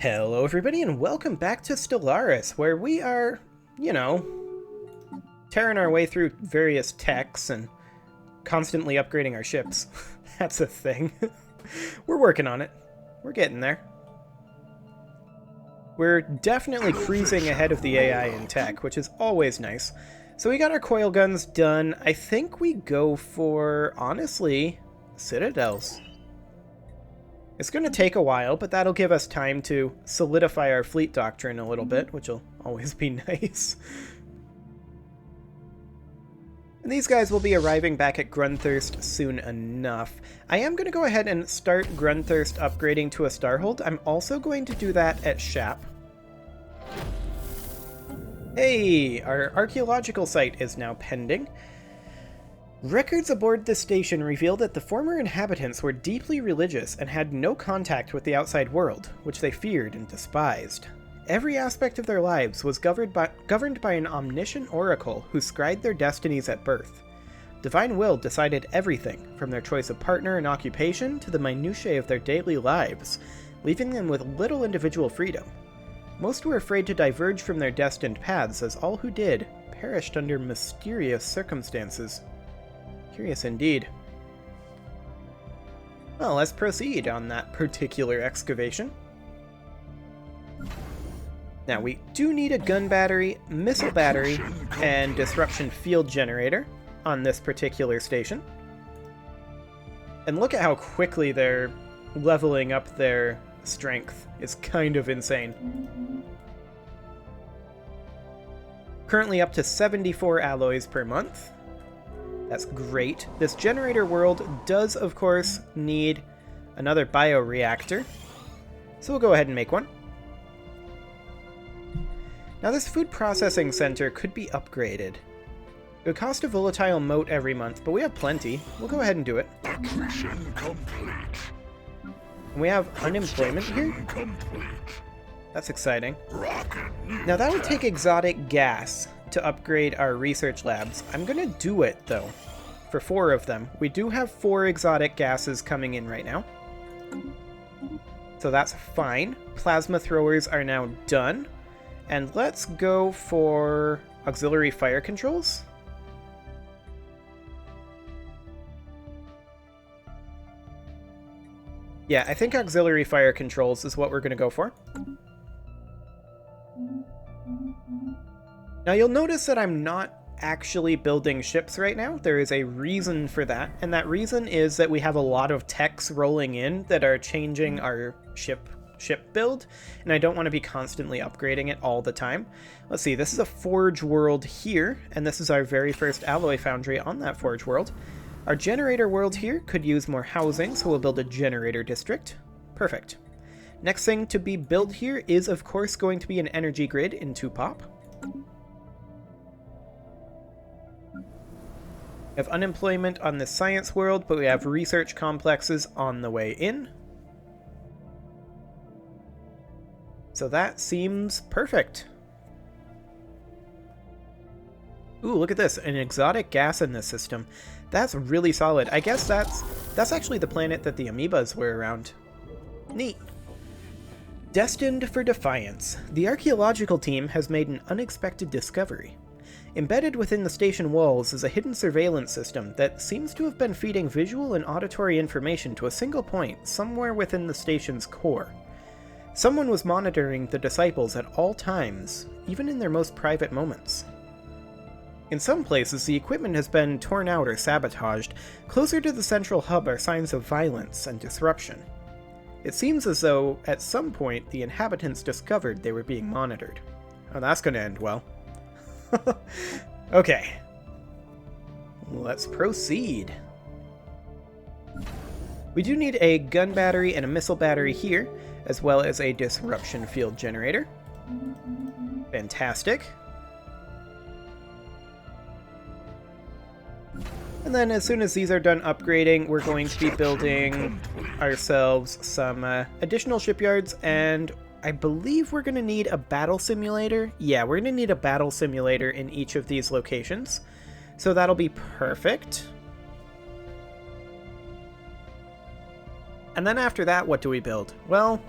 Hello everybody and welcome back to Stellaris, where we are, tearing our way through various techs and constantly upgrading our ships. That's a thing. We're working on it. We're getting there. We're definitely cruising ahead of the AI in tech, which is always nice. So we got our coil guns done. I think we go for, honestly, citadels. It's going to take a while, but that'll give us time to solidify our fleet doctrine a little bit, which will always be nice. And these guys will be arriving back at Grunthirst soon enough. I am going to go ahead and start Grunthirst upgrading to a Starhold. I'm also going to do that at Shap. Hey, our archaeological site is now pending. Records aboard this station reveal that the former inhabitants were deeply religious and had no contact with the outside world, which they feared and despised. Every aspect of their lives was governed by an omniscient oracle who scried their destinies at birth. Divine will decided everything, from their choice of partner and occupation to the minutiae of their daily lives, leaving them with little individual freedom. Most were afraid to diverge from their destined paths, as all who did perished under mysterious circumstances. Curious indeed. Well, let's proceed on that particular excavation. Now, we do need a gun battery, missile battery, and disruption field generator on this particular station. And look at how quickly they're leveling up their strength. It's kind of insane. Currently up to 74 alloys per month. That's great. This generator world does, of course, need another bioreactor. So we'll go ahead and make one. Now this food processing center could be upgraded. It would cost a volatile mote every month, but we have plenty. We'll go ahead and do it. Mission complete. And we have unemployment here? That's exciting. Now that would take exotic gas to upgrade our research labs. I'm gonna do it though, for 4 of them. We do have 4 exotic gases coming in right now, so that's fine. Plasma throwers are now done, and let's go for auxiliary fire controls. Yeah, I think auxiliary fire controls is what we're gonna go for. Now you'll notice that I'm not actually building ships right now. There is a reason for that, and that reason is that we have a lot of techs rolling in that are changing our ship build, and I don't want to be constantly upgrading it all the time. Let's see, this is a forge world here, and this is our very first alloy foundry on that forge world. Our generator world here could use more housing, so we'll build a generator district. Perfect. Next thing to be built here is, of course, going to be an energy grid in 2-pop. We have unemployment on the science world, but we have research complexes on the way in. So that seems perfect. Ooh, look at this, an exotic gas in this system. That's really solid. I guess that's actually the planet that the amoebas were around. Neat. Destined for defiance, the archaeological team has made an unexpected discovery. Embedded within the station walls is a hidden surveillance system that seems to have been feeding visual and auditory information to a single point somewhere within the station's core. Someone was monitoring the disciples at all times, even in their most private moments. In some places, the equipment has been torn out or sabotaged. Closer to the central hub are signs of violence and disruption. It seems as though, at some point, the inhabitants discovered they were being monitored. Oh, that's gonna end well. Okay. Let's proceed. We do need a gun battery and a missile battery here, as well as a disruption field generator. Fantastic. And then as soon as these are done upgrading, we're going to be building ourselves some additional shipyards, and I believe we're going to need a battle simulator. Yeah, we're going to need a battle simulator in each of these locations. So that'll be perfect. And then after that, what do we build? Well,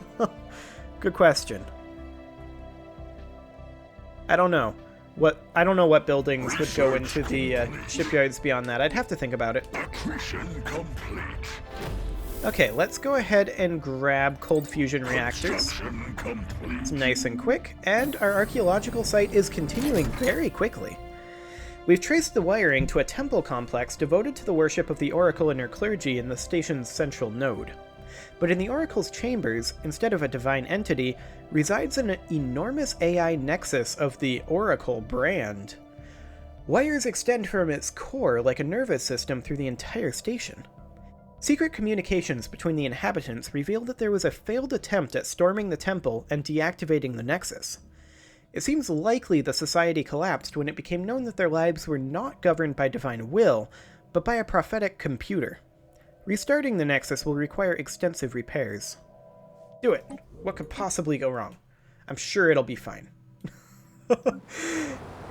Good question. I don't know. I don't know what buildings would go into the shipyards beyond that. I'd have to think about it. Accretion complete. Okay, let's go ahead and grab cold fusion reactors. Construction complete. It's nice and quick, and our archaeological site is continuing very quickly. We've traced the wiring to a temple complex devoted to the worship of the Oracle and her clergy in the station's central node. But in the Oracle's chambers, instead of a divine entity, resides an enormous AI Nexus of the Oracle brand. Wires extend from its core like a nervous system through the entire station. Secret communications between the inhabitants revealed that there was a failed attempt at storming the temple and deactivating the Nexus. It seems likely the society collapsed when it became known that their lives were not governed by divine will, but by a prophetic computer. Restarting the Nexus will require extensive repairs. Do it. What could possibly go wrong? I'm sure it'll be fine.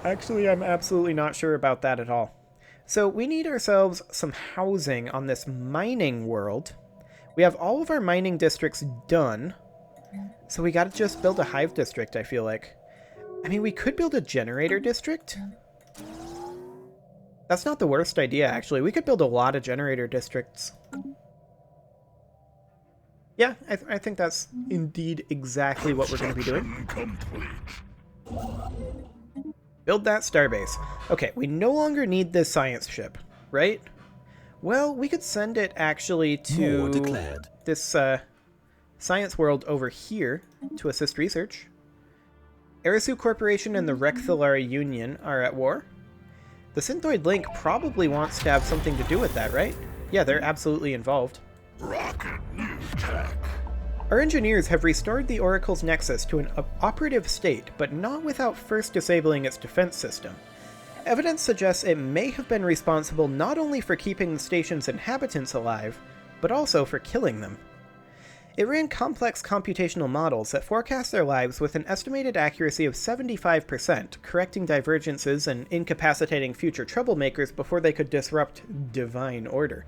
Actually, I'm absolutely not sure about that at all. So we need ourselves some housing on this mining world. We have all of our mining districts done. So we gotta just build a hive district, I feel like. I mean, we could build a generator district. That's not the worst idea, actually. We could build a lot of generator districts. Yeah, I think that's indeed exactly what we're going to be doing. Build that starbase. Okay, we no longer need this science ship, right? Well, we could send it actually to this science world over here to assist research. Arisu Corporation and the Recthalara Union are at war. The Synthoid Link probably wants to have something to do with that, right? Yeah, they're absolutely involved. Rocket new tech. Our engineers have restored the Oracle's Nexus to an operative state, but not without first disabling its defense system. Evidence suggests it may have been responsible not only for keeping the station's inhabitants alive, but also for killing them. It ran complex computational models that forecast their lives with an estimated accuracy of 75%, correcting divergences and incapacitating future troublemakers before they could disrupt divine order.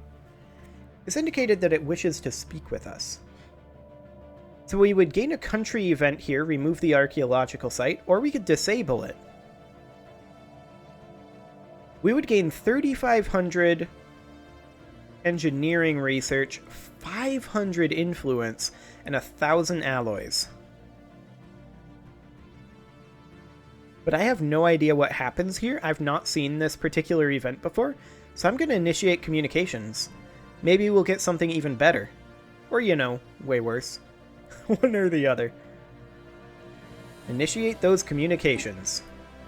This indicated that it wishes to speak with us. So we would gain a country event here, remove the archaeological site, or we could disable it. We would gain 3,500 engineering research, 500 influence, and 1,000 alloys. But I have no idea what happens here. I've not seen this particular event before, so I'm going to initiate communications. Maybe we'll get something even better. Or, you know, way worse. One or the other. Initiate those communications.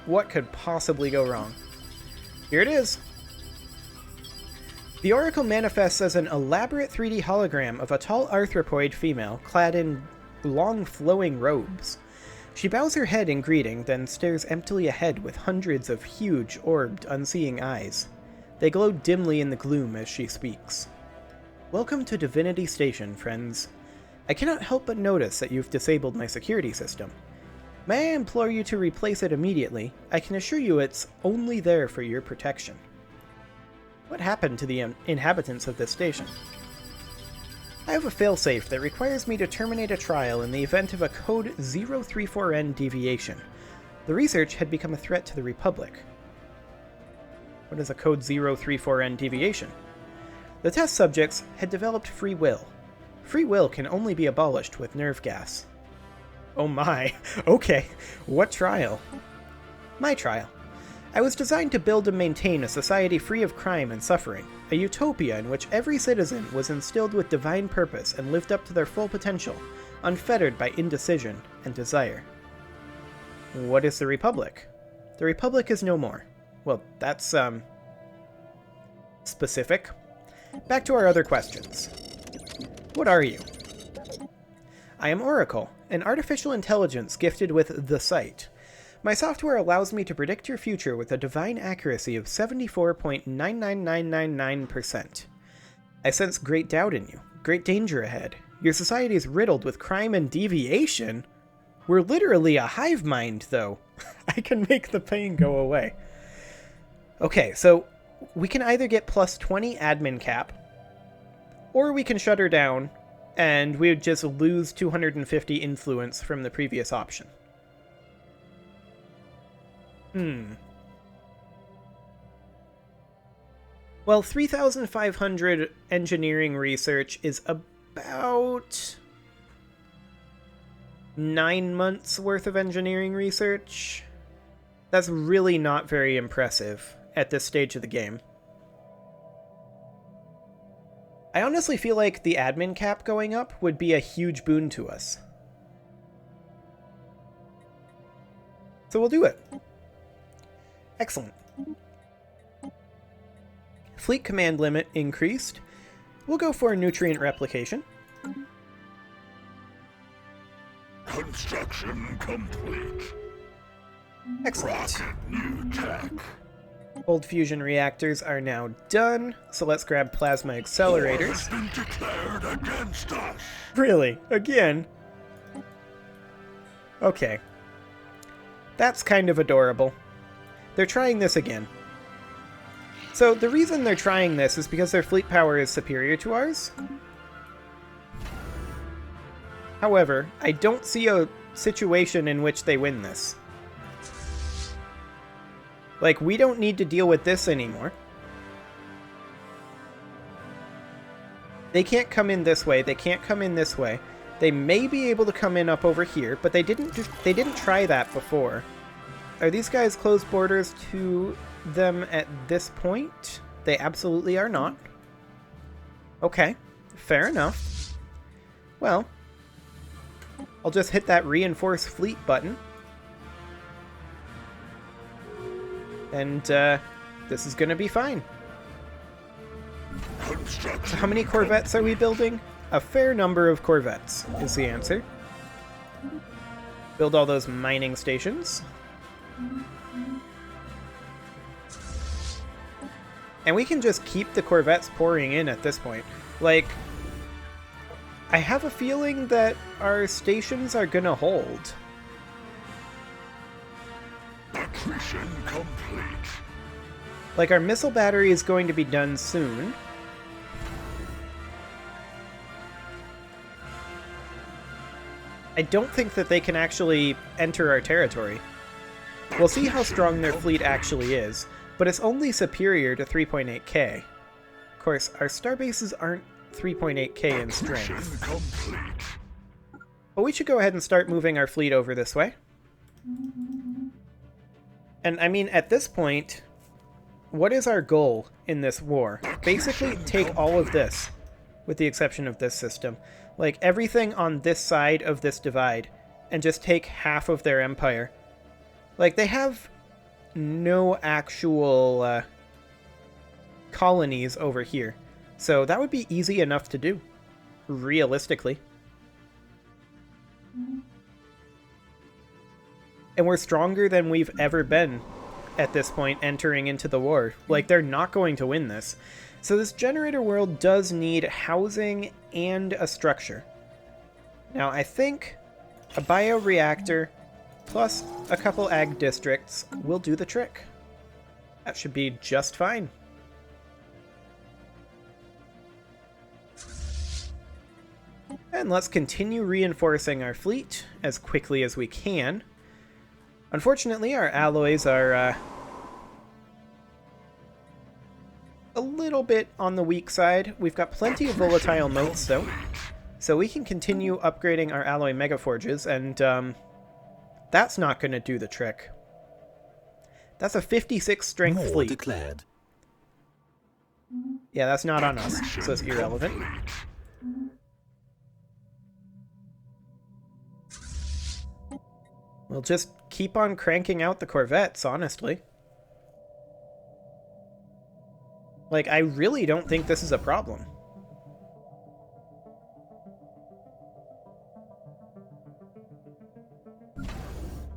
What could possibly go wrong? Here it is. The Oracle manifests as an elaborate 3D hologram of a tall arthropoid female clad in long flowing robes. She bows her head in greeting, then stares emptily ahead with hundreds of huge, orbed, unseeing eyes. They glow dimly in the gloom as she speaks. Welcome to Divinity Station, friends. I cannot help but notice that you've disabled my security system. May I implore you to replace it immediately? I can assure you it's only there for your protection. What happened to the inhabitants of this station? I have a failsafe that requires me to terminate a trial in the event of a code 034N deviation. The research had become a threat to the Republic. What is a code 034N deviation? The test subjects had developed free will. Free will can only be abolished with nerve gas. Oh my, okay, what trial? My trial. I was designed to build and maintain a society free of crime and suffering, a utopia in which every citizen was instilled with divine purpose and lived up to their full potential, unfettered by indecision and desire. What is the Republic? The Republic is no more. Well, that's, specific. Back to our other questions. What are you? I am Oracle, an artificial intelligence gifted with the Sight. My software allows me to predict your future with a divine accuracy of 74.99999%. I sense great doubt in you, great danger ahead. Your society is riddled with crime and deviation. We're literally a hive mind, though. I can make the pain go away. Okay, so we can either get plus 20 admin cap, or we can shut her down and we would just lose 250 influence from the previous option. Well, 3,500 engineering research is about 9 months worth of engineering research. That's really not very impressive at this stage of the game. I honestly feel like the admin cap going up would be a huge boon to us. So we'll do it. Excellent. Fleet command limit increased. We'll go for nutrient replication. Construction complete. Excellent. New tech. Old fusion reactors are now done, so let's grab plasma accelerators. War has been declared against us. Really? Again? Okay. That's kind of adorable. They're trying this again. So the reason they're trying this is because their fleet power is superior to ours. However, I don't see a situation in which they win this. Like, we don't need to deal with this anymore. They can't come in this way. They can't come in this way. They may be able to come in up over here, but they didn't try that before. Are these guys closed borders to them at this point? They absolutely are not. Okay, fair enough. Well, I'll just hit that reinforce fleet button. And this is going to be fine. So how many Corvettes are we building? A fair number of Corvettes is the answer. Build all those mining stations. And we can just keep the Corvettes pouring in at this point. Like, I have a feeling that our stations are gonna hold. Accretion complete. Like, our missile battery is going to be done soon. I don't think that they can actually enter our territory. We'll see how strong their fleet actually is, but it's only superior to 3.8k. Of course, our starbases aren't 3.8k in strength. But we should go ahead and start moving our fleet over this way. And I mean, at this point, what is our goal in this war? Basically, take all of this, with the exception of this system. Like, everything on this side of this divide, and just take half of their empire. Like, they have no actual colonies over here. So that would be easy enough to do, realistically. And we're stronger than we've ever been at this point entering into the war. Like, they're not going to win this. So this generator world does need housing and a structure. Now, I think a bioreactor plus a couple ag districts will do the trick. That should be just fine. And let's continue reinforcing our fleet as quickly as we can. Unfortunately, our alloys are a little bit on the weak side. We've got plenty of volatile motes, though, so we can continue upgrading our alloy megaforges, and that's not going to do the trick. That's a 56 strength fleet. Declared. Yeah, that's not on us, so it's irrelevant. We'll just keep on cranking out the Corvettes, honestly. Like, I really don't think this is a problem.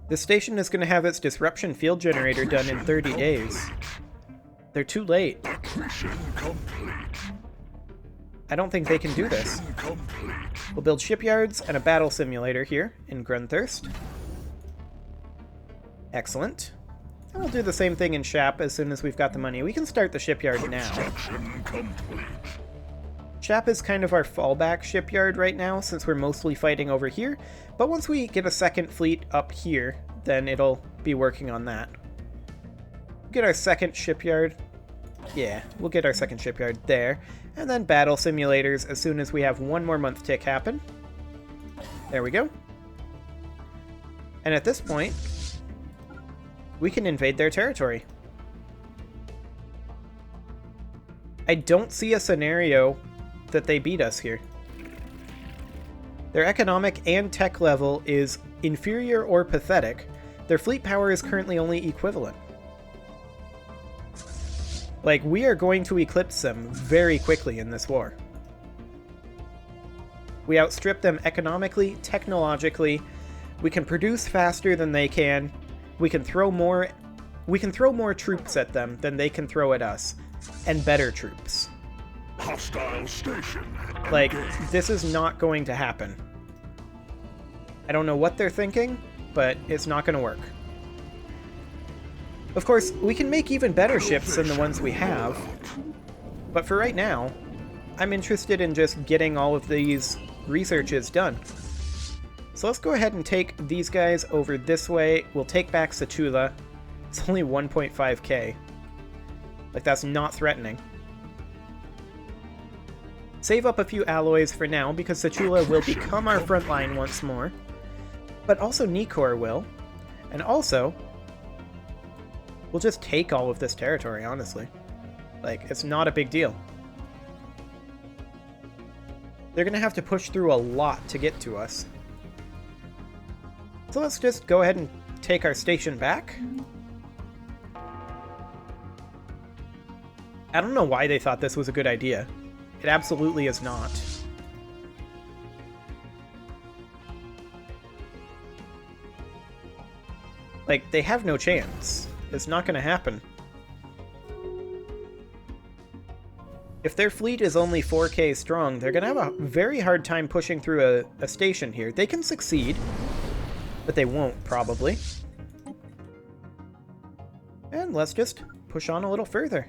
This station is going to have its disruption field generator done in 30 days. They're too late. I don't think they can do this. We'll build shipyards and a battle simulator here in Grunthurst. Excellent. And we'll do the same thing in Shap as soon as we've got the money. We can start the shipyard now. Chap is kind of our fallback shipyard right now, since we're mostly fighting over here, but once we get a second fleet up here, then it'll be working on that. Get our second shipyard. Yeah, we'll get our second shipyard there, and then battle simulators as soon as we have one more month tick happen. There we go. And at this point, we can invade their territory. I don't see a scenario that they beat us here. Their economic and tech level is inferior or pathetic. Their fleet power is currently only equivalent. Like, we are going to eclipse them very quickly in this war. We outstrip them economically, technologically. We can produce faster than they can. We can throw more troops at them than they can throw at us, and better troops. Hostile station. Like, this is not going to happen. I don't know what they're thinking, but it's not going to work. Of course, we can make even better ships than the ones we have, but for right now, I'm interested in just getting all of these researches done. So let's go ahead and take these guys over this way. We'll take back Satula. It's only 1.5k. Like, that's not threatening. Save up a few alloys for now, because Satula will become our front line once more. But also Nikor will. And also, we'll just take all of this territory, honestly. Like, it's not a big deal. They're going to have to push through a lot to get to us. So let's just go ahead and take our station back. I don't know why they thought this was a good idea. It absolutely is not. Like, they have no chance. It's not going to happen. If their fleet is only 4k strong, they're going to have a very hard time pushing through a station here. They can succeed, but they won't, probably. And let's just push on a little further.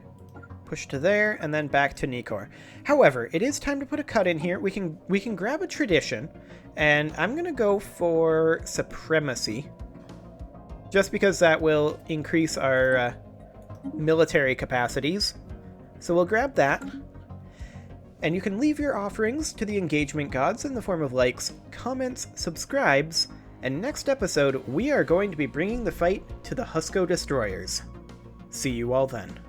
Push to there, and then back to Nikor. However, it is time to put a cut in here. We can grab a tradition, and I'm going to go for supremacy. Just because that will increase our military capacities. So we'll grab that. And you can leave your offerings to the engagement gods in the form of likes, comments, subscribes, and next episode we are going to be bringing the fight to the Husko destroyers. See you all then.